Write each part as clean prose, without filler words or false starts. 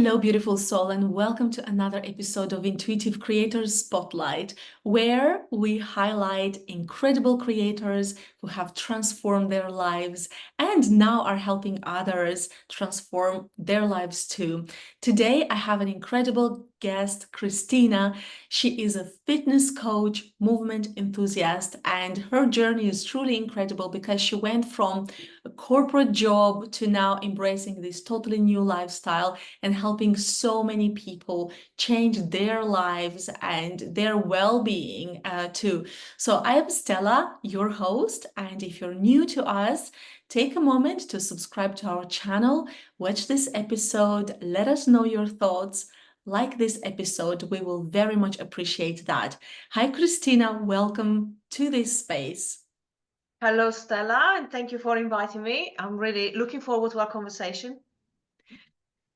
Hello, beautiful soul, and welcome to another episode of Intuitive Creators Spotlight, where we highlight incredible creators who have transformed their lives and now are helping others transform their lives too. Today, I have an incredible guest, Cristina. She is a fitness coach, movement enthusiast, and her journey is truly incredible because she went from a corporate job to now embracing this totally new lifestyle and helping so many people change their lives and their well-being too. So I am Stella, your host, and if you're new to us, take a moment to subscribe to our channel, watch this episode, let us know your thoughts. Like this episode, we will very much appreciate that. Hi, Cristina, welcome to this space. Hello, Stella, and thank you for inviting me. I'm really looking forward to our conversation.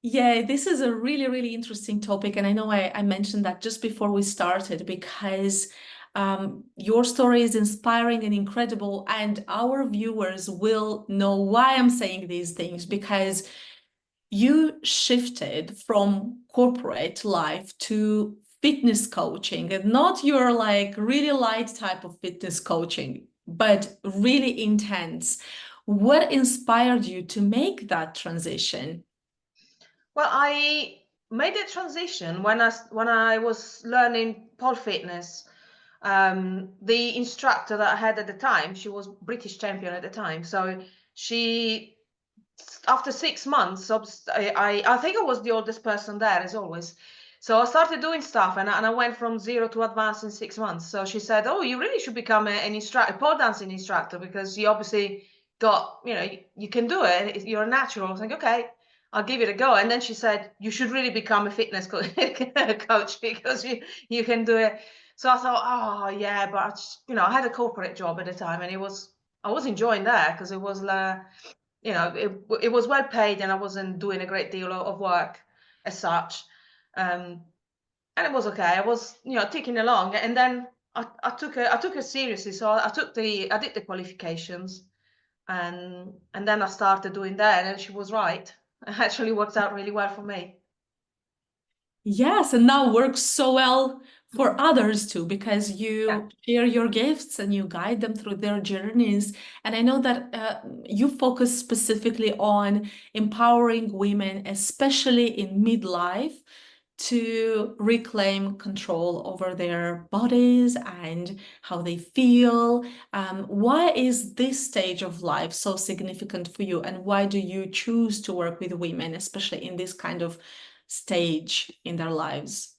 Yeah, this is a really, really interesting topic. And I know I mentioned that just before we started because your story is inspiring and incredible. And our viewers will know why I'm saying these things because you shifted from corporate life to fitness coaching and not your like really light type of fitness coaching, but really intense. What inspired you to make that transition? Well, I made a transition when I was learning pole fitness. The instructor that I had at the time, she was British champion at the time, so she, after 6 months, I think I was the oldest person there, as always. So I started doing stuff, and I went from zero to advanced in 6 months. So she said, "Oh, you really should become an instructor, a pole dancing instructor, because you obviously got, you can do it. You're a natural." I was like, "Okay, I'll give it a go." And then she said, "You should really become a fitness coach because you can do it." So I thought, "Oh yeah," but I had a corporate job at the time, and I was enjoying that because it was it was well paid, and I wasn't doing a great deal of work as such. Um, and it was okay. I was, ticking along, and then I took it seriously. So I did the qualifications, and then I started doing that, and she was right. It actually worked out really well for me. Yes, and now works so well for others too, because Yeah. you share your gifts and you guide them through their journeys. And I know that you focus specifically on empowering women, especially in midlife, to reclaim control over their bodies and how they feel. Why is this stage of life so significant for you, and why do you choose to work with women, especially in this kind of stage in their lives?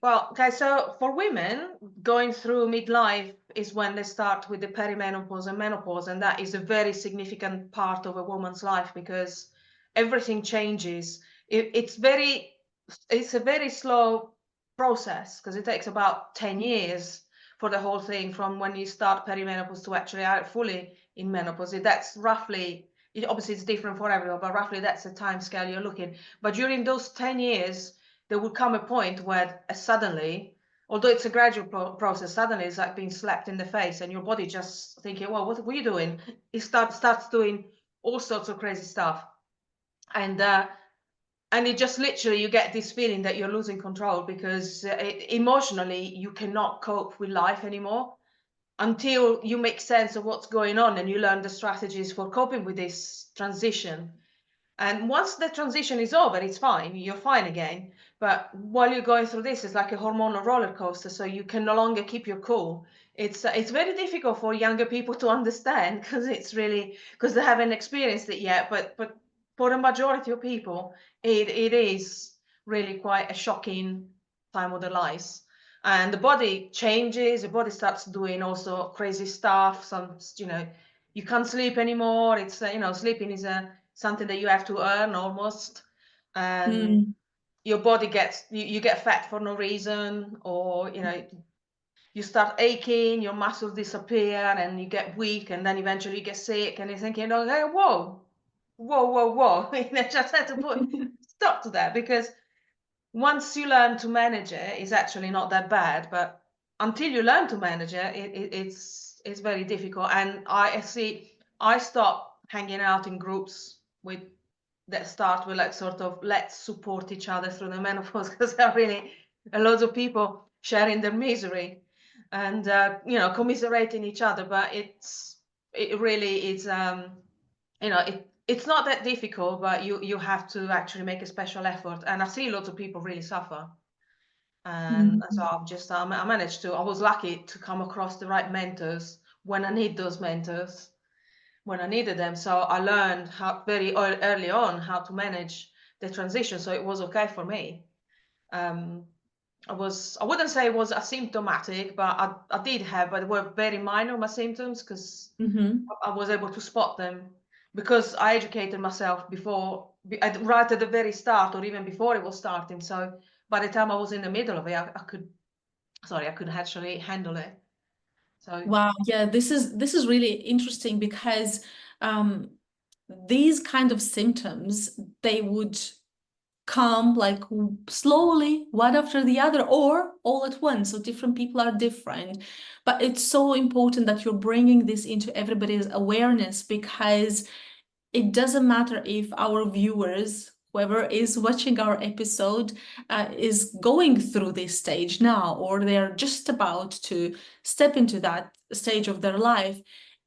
Well, okay, so for women, going through midlife is when they start with the perimenopause and menopause, and that is a very significant part of a woman's life because everything changes. It's a very slow process because it takes about 10 years for the whole thing from when you start perimenopause to actually out fully in menopause. That's roughly, obviously it's different for everyone, but roughly that's the time scale you're looking. But during those 10 years, there will come a point where suddenly, although it's a gradual process, suddenly it's like being slapped in the face, and your body just thinking, "Well, what were you doing?" It starts doing all sorts of crazy stuff, and it just literally, you get this feeling that you're losing control because emotionally you cannot cope with life anymore until you make sense of what's going on and you learn the strategies for coping with this transition. And once the transition is over, it's fine. You're fine again. But while you're going through this, it's like a hormonal roller coaster. So you can no longer keep your cool. It's very difficult for younger people to understand because because they haven't experienced it yet. But for the majority of people, it is really quite a shocking time of their lives. And the body changes. The body starts doing also crazy stuff. You can't sleep anymore. It's sleeping is something that you have to earn almost, and Mm. your body you get fat for no reason, or you start aching, your muscles disappear, and you get weak, and then eventually you get sick, and you're thinking, okay, whoa, whoa, whoa, whoa. I just had to put stop to that, because once you learn to manage it, it's actually not that bad, but until you learn to manage it, it's very difficult. And I stopped hanging out in groups with that start with like sort of let's support each other through the menopause, because there are really a lot of people sharing their misery and commiserating each other. But it really is it's not that difficult, but you have to actually make a special effort. And I see lots of people really suffer. And so Mhm. I've just I managed to. I was lucky to come across the right mentors when I need those mentors, when I needed them. So I learned how very early on how to manage the transition. So it was okay for me. Um, I wouldn't say it was asymptomatic, but I did have, but they were very minor, my symptoms, because Mhm. I was able to spot them because I educated myself before, right at the very start, or even before it was starting. So by the time I was in the middle of it, I could actually handle it. So Wow, yeah, this is really interesting because um, these kind of symptoms, they would come like slowly, one after the other, or all at once. So different people are different. But it's so important that you're bringing this into everybody's awareness, because it doesn't matter if our viewers, whoever is watching our episode, is going through this stage now, or they're just about to step into that stage of their life.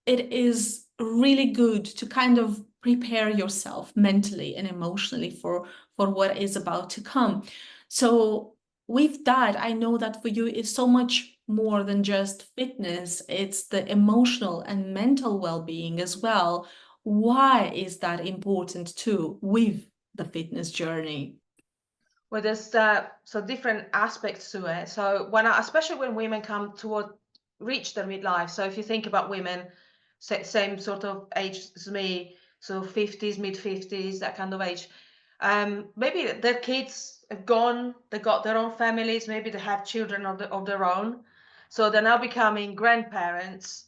It is really good to kind of prepare yourself mentally and emotionally for what is about to come. So with that, I know that for you is so much more than just fitness. It's the emotional and mental well-being as well. Why is that important too with the fitness journey? well, there's so different aspects to it. So especially when women come toward reach their midlife. So if you think about women, same sort of age as me, so 50s, mid 50s, that kind of age. Maybe their kids have gone, they got their own families, maybe they have children of their own. So they're now becoming grandparents.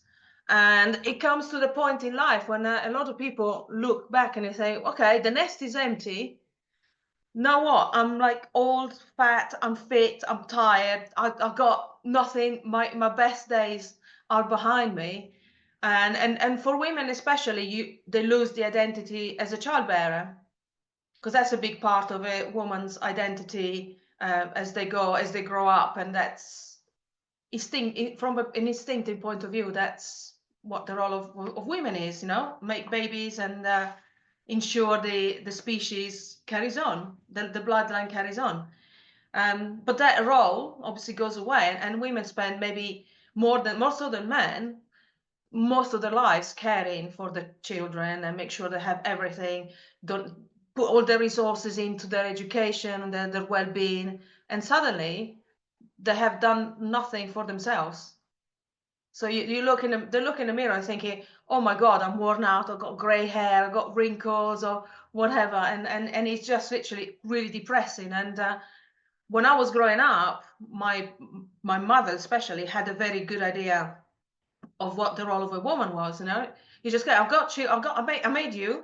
And it comes to the point in life when a lot of people look back and they say, okay, the nest is empty. Now what? I'm like old, fat, I'm fit, I'm tired. I've got nothing. My best days are behind me. And for women especially, they lose the identity as a childbearer, because that's a big part of a woman's identity as they grow up, and that's from an instinctive point of view. That's what the role of women is, make babies and ensure the species carries on, the bloodline carries on. But that role obviously goes away, and women spend maybe more so than men, most of their lives caring for the children and make sure they have everything, don't put all their resources into their education and their well-being, and suddenly they have done nothing for themselves. So they look in the mirror and thinking, oh my God, I'm worn out, I've got grey hair, I've got wrinkles or whatever. And it's just literally really depressing. And when I was growing up, my mother especially had a very good idea of what the role of a woman was. You just go, I've got you, I made you.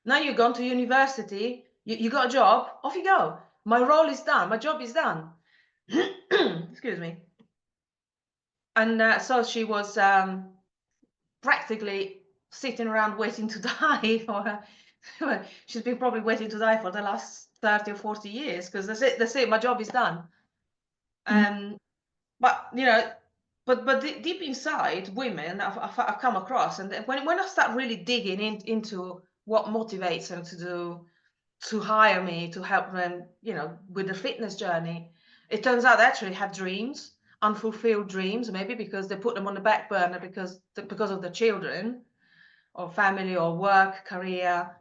Now you've gone to university, you got a job, off you go. My role is done, my job is done. Excuse me. And so she was practically sitting around waiting to die well, she's been probably waiting to die for the last 30 or 40 years, because that's it, my job is done. Mm. um but but deep inside women, I've come across, and when I start really digging into what motivates them to hire me to help them, with their fitness journey, it turns out they actually have dreams, unfulfilled dreams, maybe because they put them on the back burner because of the children or family or work, career,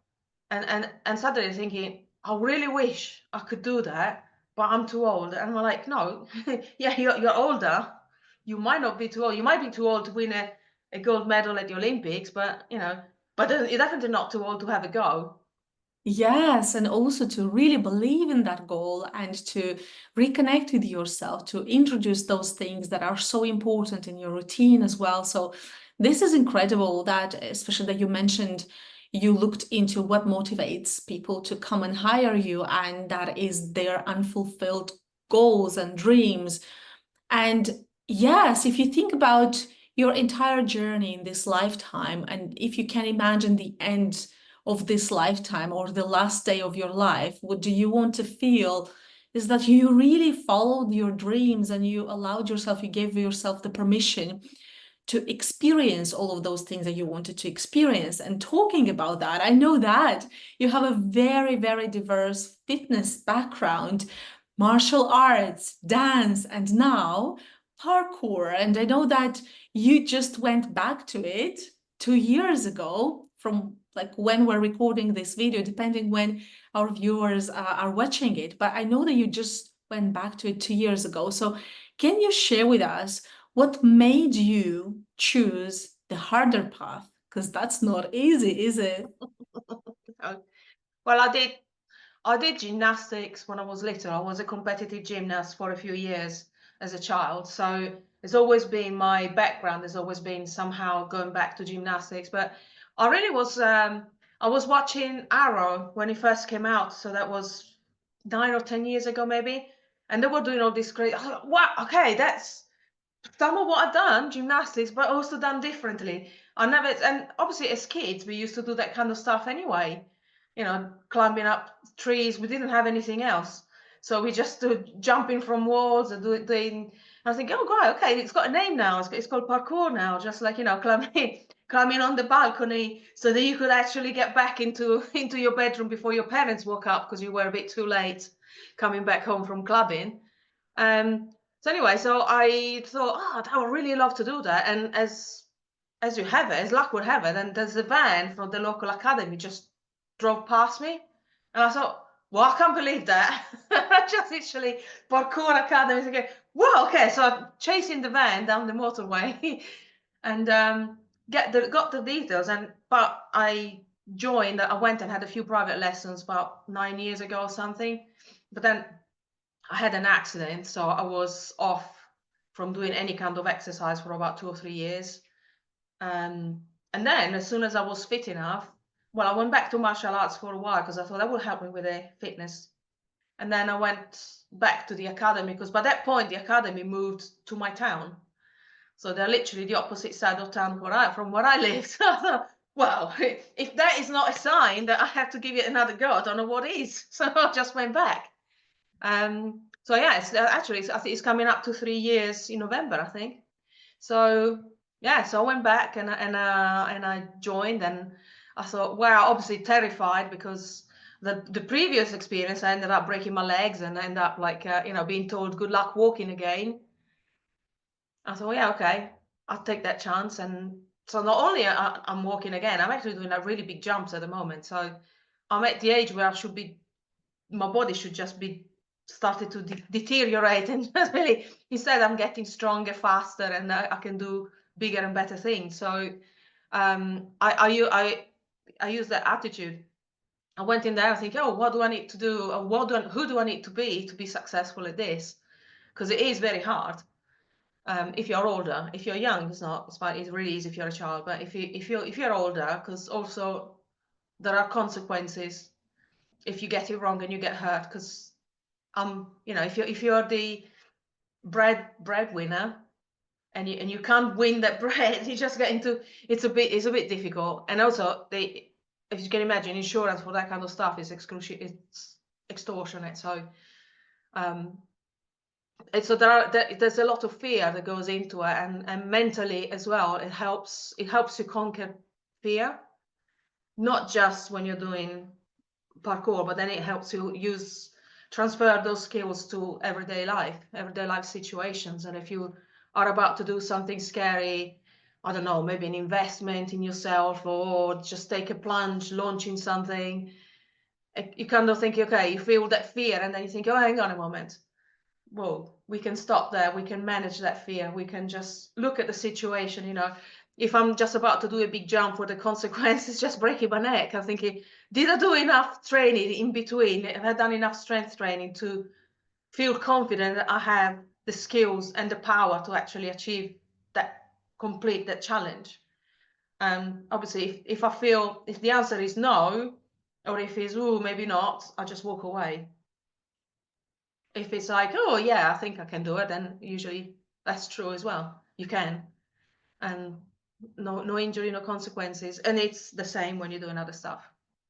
and suddenly thinking, I really wish I could do that, but I'm too old. And we're like, no, yeah, you're older. You might not be too old. You might be too old to win a gold medal at the Olympics, but but you're definitely not too old to have a go. Yes, and also to really believe in that goal and to reconnect with yourself, to introduce those things that are so important in your routine as well. So this is incredible that, especially that you mentioned, you looked into what motivates people to come and hire you, and that is their unfulfilled goals and dreams. And yes, if you think about your entire journey in this lifetime, and if you can imagine the end of this lifetime or the last day of your life, what do you want to feel is that you really followed your dreams and you allowed yourself, you gave yourself the permission to experience all of those things that you wanted to experience. And talking about that, I know that you have a very, very diverse fitness background, martial arts, dance, and now parkour. And I know that you just went back to it 2 years ago from like when we're recording this video, depending when our viewers are watching it. But I know that you just went back to it 2 years ago. So can you share with us what made you choose the harder path? Because that's not easy, is it? Well, I did gymnastics when I was little. I was a competitive gymnast for a few years as a child. So it's always been my background, has always been somehow going back to gymnastics. But I really was, I was watching Arrow when it first came out. So that was 9 or 10 years ago, maybe. And they were doing all this great, I thought, wow, okay, that's some of what I've done, gymnastics, but also done differently. I never, and obviously as kids, we used to do that kind of stuff anyway, climbing up trees. We didn't have anything else. So we just do jumping from walls and doing, I was thinking, oh God, okay, it's got a name now. It's called parkour now, just like, climbing on the balcony so that you could actually get back into your bedroom before your parents woke up because you were a bit too late coming back home from clubbing. So anyway, so I thought, oh, I would really love to do that. And as you have it, as luck would have it, and there's a van from the local academy just drove past me. And I thought, well, I can't believe that. I just literally parkour academy again. Wow, okay. So I'm chasing the van down the motorway and got the details. But I joined, I went and had a few private lessons about 9 years ago or something. But then I had an accident, so I was off from doing any kind of exercise for about 2 or 3 years. And then as soon as I was fit enough, well, I went back to martial arts for a while because I thought that would help me with the fitness. And then I went back to the academy because by that point the academy moved to my town. So they're literally the opposite side of town from where I live. So I thought, well, if that is not a sign that I have to give it another go, I don't know what is. So I just went back. So yeah, I think it's coming up to 3 years in November, I think. So yeah, so I went back and I joined, and I thought, wow, obviously terrified because the previous experience, I ended up breaking my legs and I ended up like being told good luck walking again. I thought, yeah, okay, I'll take that chance. And so not only I'm walking again, I'm actually doing like really big jumps at the moment. So I'm at the age where my body should just be started to deteriorate and just really, instead I'm getting stronger faster and I can do bigger and better things. So I use that attitude. I went in there thinking, oh, what do I need to do, or who do I need to be successful at this? Because it is very hard. If you're older, if you're young, it's not. It's really easy if you're a child. But if you're older, because also there are consequences if you get it wrong and you get hurt. Because if you're the breadwinner and you can't win that bread, you just get into it's a bit difficult. And also if you can imagine, insurance for that kind of stuff is it's extortionate. So there's a lot of fear that goes into it, and mentally as well. It helps you conquer fear, not just when you're doing parkour, but then it helps you transfer those skills to everyday life situations. And if you are about to do something scary, I don't know, maybe an investment in yourself or just take a plunge launching something, you kind of think, okay, you feel that fear and then you think, oh, hang on a moment, whoa, we can stop there, we can manage that fear, we can just look at the situation. If I'm just about to do a big jump where the consequence is just breaking my neck, I'm thinking, did I do enough training in between? Have I done enough strength training to feel confident that I have the skills and the power to actually complete that challenge? Obviously, if the answer is no, or if it's, oh, maybe not, I just walk away. If it's like, oh yeah, I think I can do it, then usually that's true as well. You can, and no injury, no consequences. And it's the same when you're doing other stuff.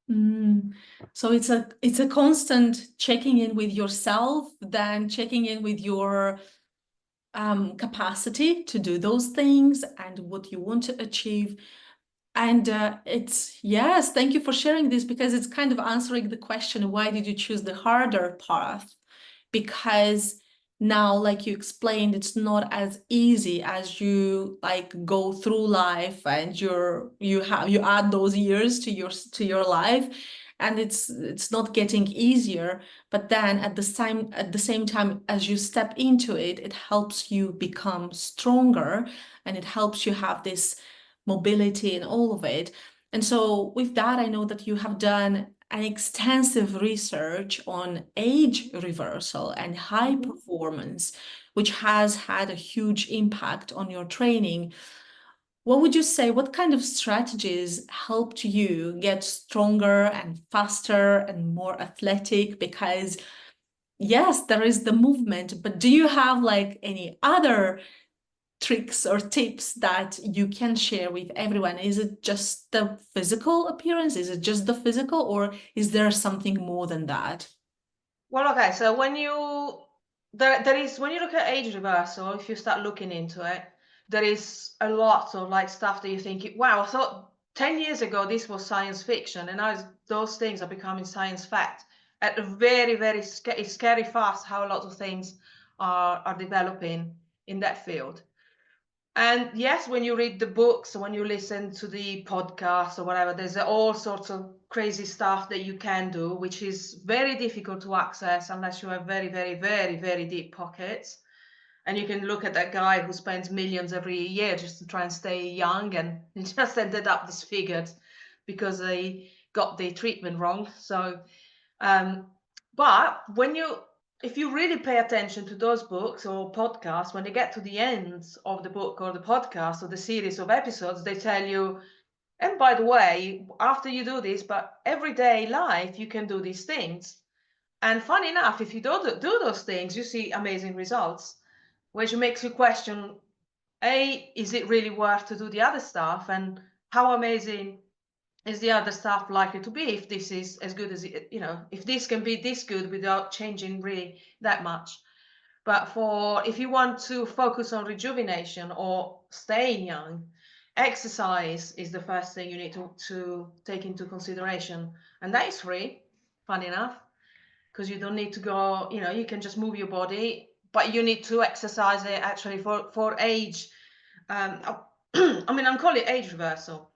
So it's a constant checking in with yourself, then checking in with your capacity to do those things and what you want to achieve. And yes, thank you for sharing this, because it's kind of answering the question, why did you choose the harder path? Because now, like you explained, it's not as easy as you like go through life, and you add those years to your life, and it's not getting easier. But then at the same time as you step into it, it helps you become stronger, and it helps you have this mobility and all of it. And so with that, I know that you have done an extensive research on age reversal and high performance, which has had a huge impact on your training. What would you say, what kind of strategies helped you get stronger and faster and more athletic? Because yes, there is the movement, but do you have like any other tricks or tips that you can share with everyone? Is it just the physical appearance? Is it just the physical, or is there something more than that? Well, okay, so there is, when you look at age reversal, if you start looking into it, there is a lot of like stuff that you think, wow, I thought 10 years ago this was science fiction, and now those things are becoming science fact at a very, very it's scary fast how a lot of things are developing in that field. And yes, when you read the books, when you listen to the podcasts or whatever, there's all sorts of crazy stuff that you can do, which is very difficult to access unless you have very, very, very, very deep pockets. And you can look at that guy who spends millions every year just to try and stay young, and he just ended up disfigured because they got the treatment wrong. So but if you really pay attention to those books or podcasts, when they get to the end of the book or the podcast or the series of episodes, they tell you, and by the way, after you do this, but everyday life, you can do these things. And funny enough, if you don't do those things, you see amazing results, which makes you question, A, is it really worth to do the other stuff? And how amazing is the other stuff likely to be if this is as good as it, if this can be this good without changing really that much. But if you want to focus on rejuvenation or staying young, exercise is the first thing you need to take into consideration. And that is free, fun enough, because you don't need to go, you can just move your body, but you need to exercise it actually for age. I mean, I'm calling it age reversal.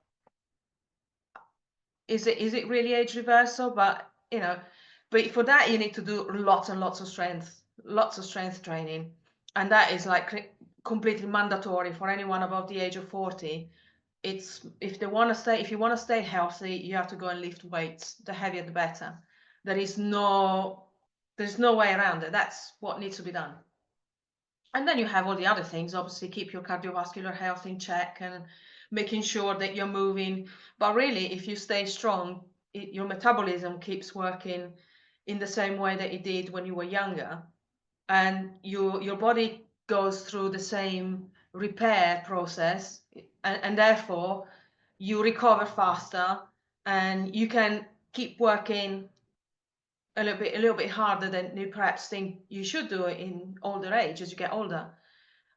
Is it really age reversal? But but for that you need to do lots and lots of strength training, and that is like completely mandatory for anyone above the age of 40. It's if you want to stay healthy, you have to go and lift weights. The heavier the better. There's no way around it. That's what needs to be done. And then you have all the other things, obviously keep your cardiovascular health in check and making sure that you're moving. But really, if you stay strong, your metabolism keeps working in the same way that it did when you were younger. And your body goes through the same repair process, and therefore you recover faster, and you can keep working a little bit harder than you perhaps think you should do in older age as you get older.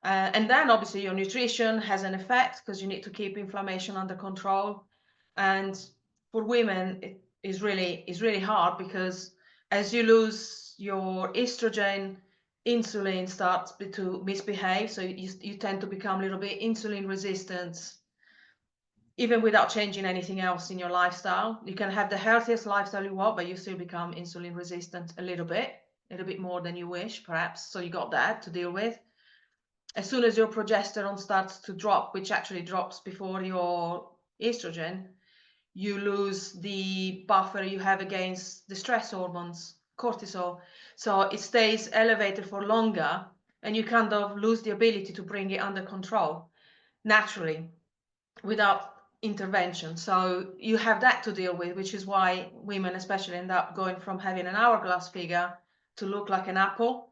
And then obviously your nutrition has an effect because you need to keep inflammation under control. And for women, it is really hard because as you lose your estrogen, insulin starts to misbehave. So you tend to become a little bit insulin resistant, even without changing anything else in your lifestyle. You can have the healthiest lifestyle you want, but you still become insulin resistant a little bit more than you wish, perhaps. So you got that to deal with. As soon as your progesterone starts to drop, which actually drops before your estrogen, you lose the buffer you have against the stress hormones, cortisol. So it stays elevated for longer, and you kind of lose the ability to bring it under control naturally without intervention. So you have that to deal with, which is why women especially end up going from having an hourglass figure to look like an apple.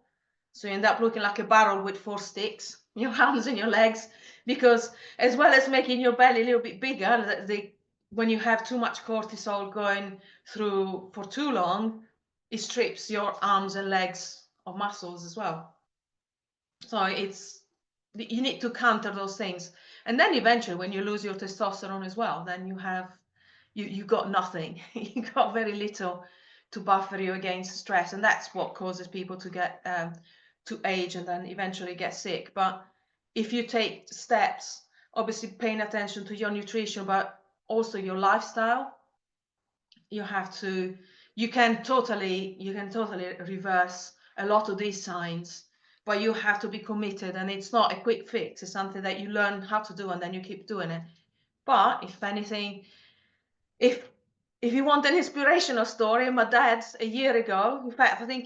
So you end up looking like a barrel with 4 sticks, your arms and your legs, because as well as making your belly a little bit bigger, when you have too much cortisol going through for too long, it strips your arms and legs of muscles as well. So you need to counter those things. And then eventually when you lose your testosterone as well, then you got nothing. You got very little to buffer you against stress. And that's what causes people to get to age and then eventually get sick. But if you take steps, obviously paying attention to your nutrition, but also your lifestyle, you can totally reverse a lot of these signs, but you have to be committed, and it's not a quick fix. It's something that you learn how to do and then you keep doing it. But if anything, if you want an inspirational story, my dad's a year ago, in fact, I think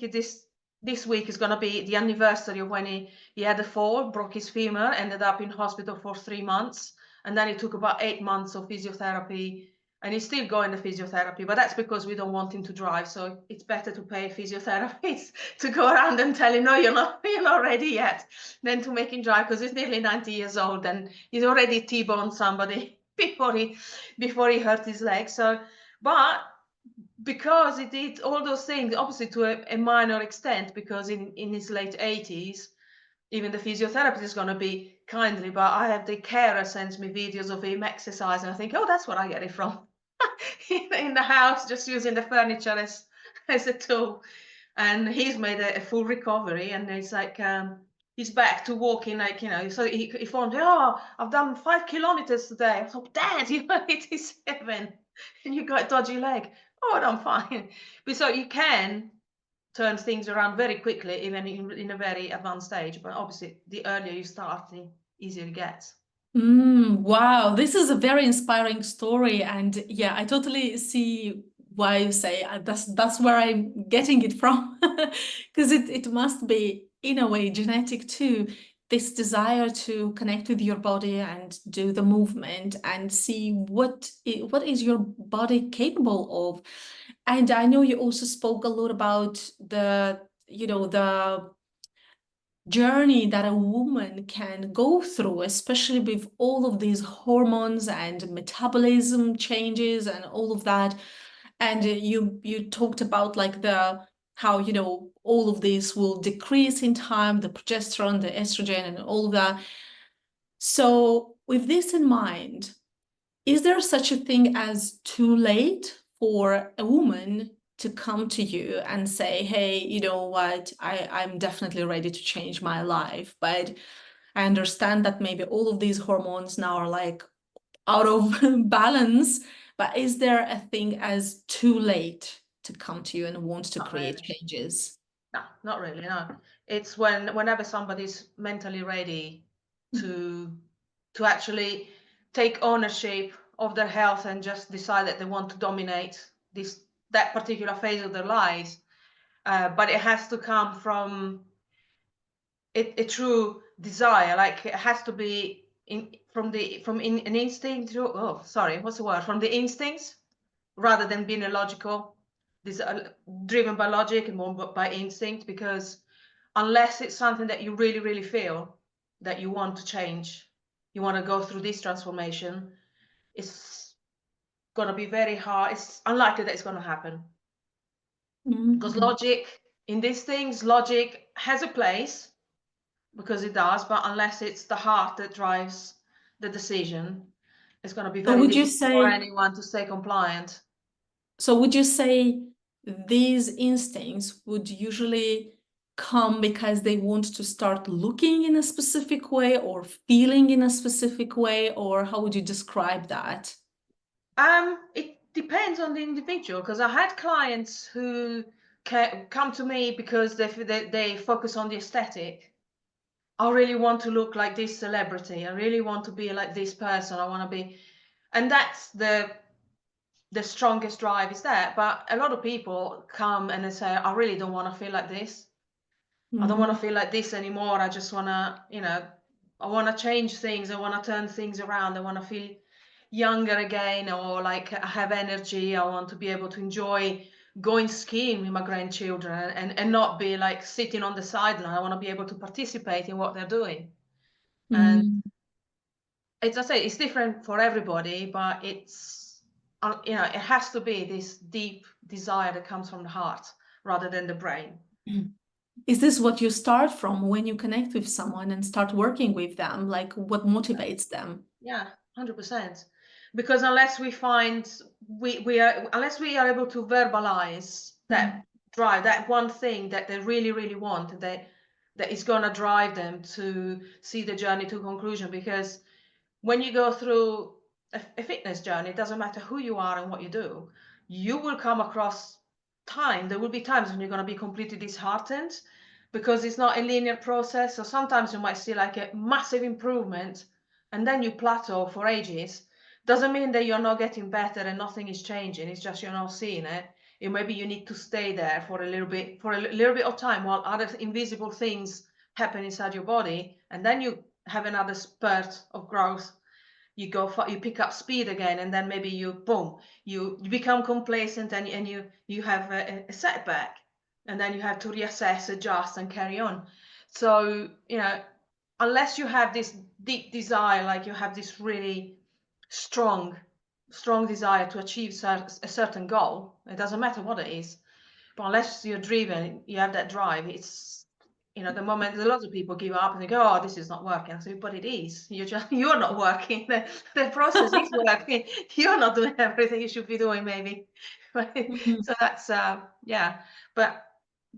this week is going to be the anniversary of when he had a fall, broke his femur, ended up in hospital for 3 months, and then it took about 8 months of physiotherapy, and he's still going to physiotherapy, but that's because we don't want him to drive, so it's better to pay physiotherapists to go around and tell him, no, you're not ready yet, than to make him drive, because he's nearly 90 years old and he's already T-boned somebody before he hurt his leg. So, but because he did all those things, obviously to a minor extent, because in his late 80s, even the physiotherapist is going to be kindly, but I have the carer sends me videos of him exercise, and I think, oh, that's where I get it from. In the house, just using the furniture as a tool. And he's made a full recovery, and it's like he's back to walking, like, so he phoned me, oh, I've done 5 kilometers today. I thought, Dad, you're 87 and you got a dodgy leg. Oh, I'm fine. But so you can turn things around very quickly, even in a very advanced stage. But obviously, the earlier you start, the easier it gets. Wow, this is a very inspiring story, and yeah, I totally see why you say that's where I'm getting it from, because it must be in a way genetic too. This desire to connect with your body and do the movement and see what is your body capable of. And I know you also spoke a lot about the journey that a woman can go through, especially with all of these hormones and metabolism changes and all of that. And you talked about like the how all of this will decrease in time, the progesterone, the estrogen, and all of that. So with this in mind, is there such a thing as too late for a woman to come to you and say, hey, you know what, I'm definitely ready to change my life, but I understand that maybe all of these hormones now are like out of balance, but is there a thing as too late to come to you and want to Not create really. changes? No, not really, no. It's whenever somebody's mentally ready to actually take ownership of their health and just decide that they want to dominate that particular phase of their lives. But it has to come from a true desire. Like it has to be from an instinct. Oh, sorry, what's the word? From the instincts, rather than being illogical. This driven by logic and more by instinct, because unless it's something that you really, really feel that you want to change, you want to go through this transformation, it's going to be very hard. It's unlikely that it's going to happen. Because Mhm. logic, in these things, logic has a place, because it does, but unless it's the heart that drives the decision, it's going to be So very would you difficult for say anyone to stay compliant. So would you say these instincts would usually come because they want to start looking in a specific way or feeling in a specific way, or how would you describe that? It depends on the individual, because I had clients who come to me because they focus on the aesthetic. I really want to look like this celebrity. I really want to be like this person. I want to be, and that's the strongest drive is that. But a lot of people come and they say, I really don't want to feel like this. I don't want to feel like this anymore. I just want to, I want to change things. I want to turn things around. I want to feel younger again, or like I have energy. I want to be able to enjoy going skiing with my grandchildren and not be like sitting on the sideline. I want to be able to participate in what they're doing. And Mm. it's, I say, it's different for everybody, but you know, it has to be this deep desire that comes from the heart rather than the brain. Is this what you start from when you connect with someone and start working with them? Like what motivates them? Yeah, 100%. Because unless we find we are unless we are able to verbalize Mm. that drive, that one thing that they really, really want, that is gonna drive them to see the journey to conclusion. Because when you go through a fitness journey, it doesn't matter who you are and what you do, you will come across there will be times when you're going to be completely disheartened because it's not a linear process. So sometimes you might see like a massive improvement and then you plateau for ages. Doesn't mean that you're not getting better and nothing is changing. It's just you're not seeing it. And maybe you need to stay there for a little bit of time while other invisible things happen inside your body, and then you have another spurt of growth. You pick up speed again, and then maybe you boom, you become complacent, and you have a setback, and then you have to reassess, adjust, and carry on. So you know, unless you have this deep desire, like you have this really strong desire to achieve a certain goal, it doesn't matter what it is, but unless you're driven, you have that drive, it's, you know, the moment a lot of people give up and they go, oh, this is not working. I say, but it is. You're not working. The process is working. You're not doing everything you should be doing, maybe. Right? Mhm. So that's yeah. But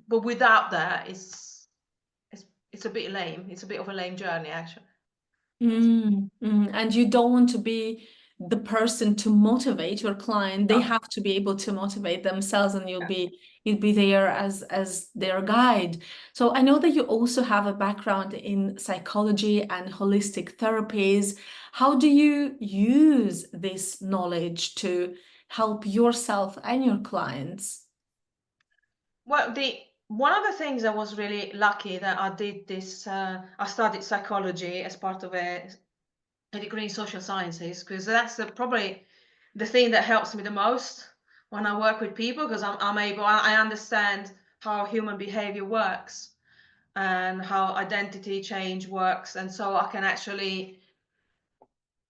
without that, it's a bit lame. It's a bit of a lame journey, actually. And you don't want to be the person to motivate your client. They No. have to be able to motivate themselves, and you'll be there as their guide. So I know that you also have a background in psychology and holistic therapies. How do you use this knowledge to help yourself and your clients? Well, the one of the things I was really lucky that I did this. I studied psychology as part of a degree in social sciences, because that's probably the thing that helps me the most when I work with people, because I understand how human behavior works and how identity change works, and so I can actually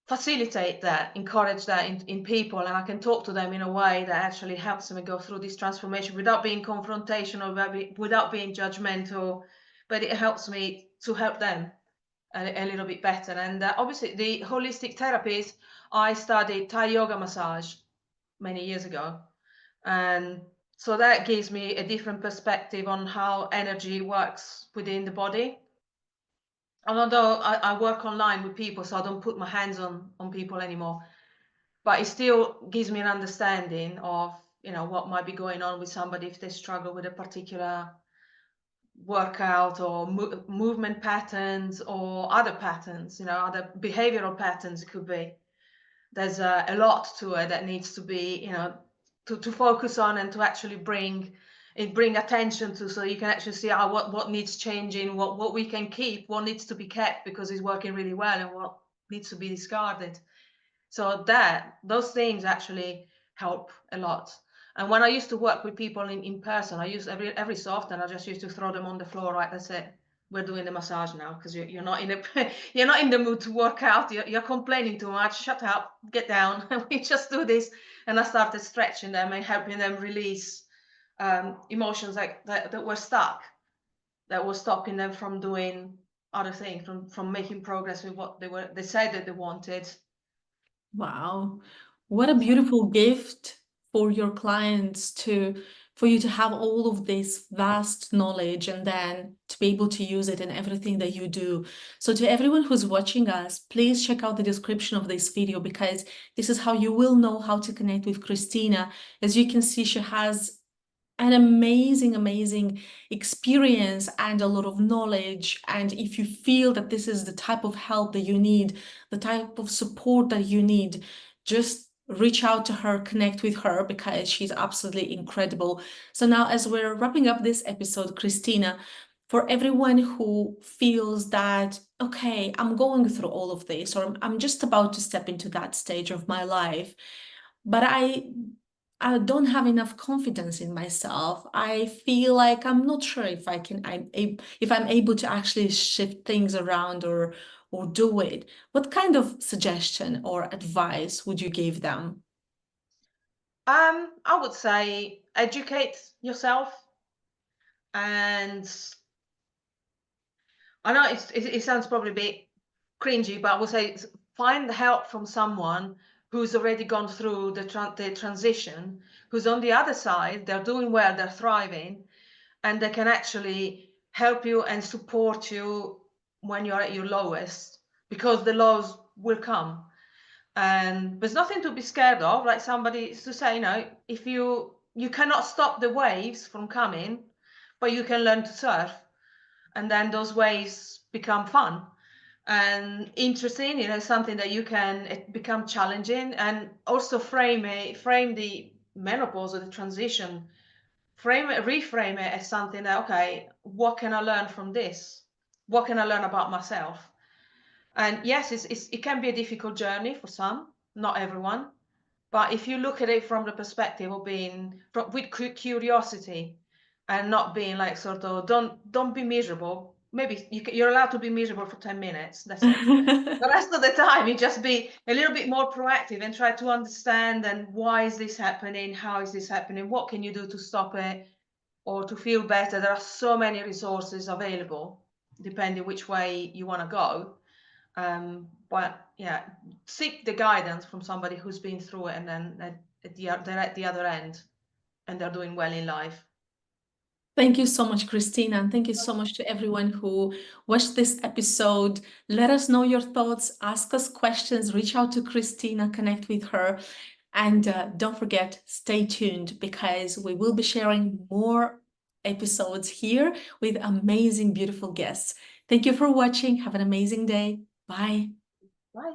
facilitate that, encourage that in people, and I can talk to them in a way that actually helps them go through this transformation without being confrontational, without being judgmental, but it helps me to help them a little bit better. And obviously, the holistic therapies, I studied Thai yoga massage many years ago. And so that gives me a different perspective on how energy works within the body. And although I work online with people, so I don't put my hands on people anymore, but it still gives me an understanding of, you know, what might be going on with somebody if they struggle with a particular workout or movement patterns or other patterns, you know, other behavioral patterns. It could be there's a lot to it that needs to be, you know, to focus on and to actually bring attention to, so you can actually see what needs changing, what we can keep, what needs to be kept because it's working really well, and what needs to be discarded. So that those things actually help a lot. And when I used to work with people in person, I used every so often I just used to throw them on the floor. Right, that's it. We're doing the massage now because you're not in a you're not in the mood to work out. You're complaining too much. Shut up, get down. We just do this. And I started stretching them and helping them release emotions like that were stuck, that was stopping them from doing other things, from making progress with what they said that they wanted. Wow, what a beautiful gift for your clients for you to have all of this vast knowledge and then to be able to use it in everything that you do. So to everyone who's watching us, please check out the description of this video because this is how you will know how to connect with Cristina. As you can see, she has an amazing experience and a lot of knowledge. And if you feel that this is the type of help that you need, the type of support that you need, just reach out to her, connect with her because she's absolutely incredible. So now, as we're wrapping up this episode, Cristina, for everyone who feels that, okay, I'm going through all of this, or I'm just about to step into that stage of my life, but I don't have enough confidence in myself. I feel like I'm not sure if if I'm able to actually shift things around or do it. What kind of suggestion or advice would you give them? I would say educate yourself, and I know it sounds probably a bit cringy, but I would say find help from someone who's already gone through the transition, who's on the other side, they're doing well, they're thriving, and they can actually help you and support you when you're at your lowest, because the lows will come. And there's nothing to be scared of, like somebody to say, if you cannot stop the waves from coming, but you can learn to surf, and then those waves become fun and interesting, something that you can it become challenging, and also frame the menopause or the transition, reframe it as something that, okay, what can I learn from this? What can I learn about myself? And yes, it can be a difficult journey for some, not everyone. But if you look at it from the perspective of being with curiosity, and not being like sort of don't be miserable. Maybe you're allowed to be miserable for 10 minutes. That's it. The rest of the time, you just be a little bit more proactive and try to understand, and why is this happening? How is this happening? What can you do to stop it or to feel better? There are so many resources available, depending which way you want to go. But yeah, seek the guidance from somebody who's been through it, and then they're at the other end and they're doing well in life. Thank you so much, Christina, and thank you so much to everyone who watched this episode. Let us know your thoughts, ask us questions, reach out to Christina, connect with her, and don't forget, stay tuned, because we will be sharing more episodes here with amazing, beautiful guests. Thank you for watching. Have an amazing day. Bye. Bye.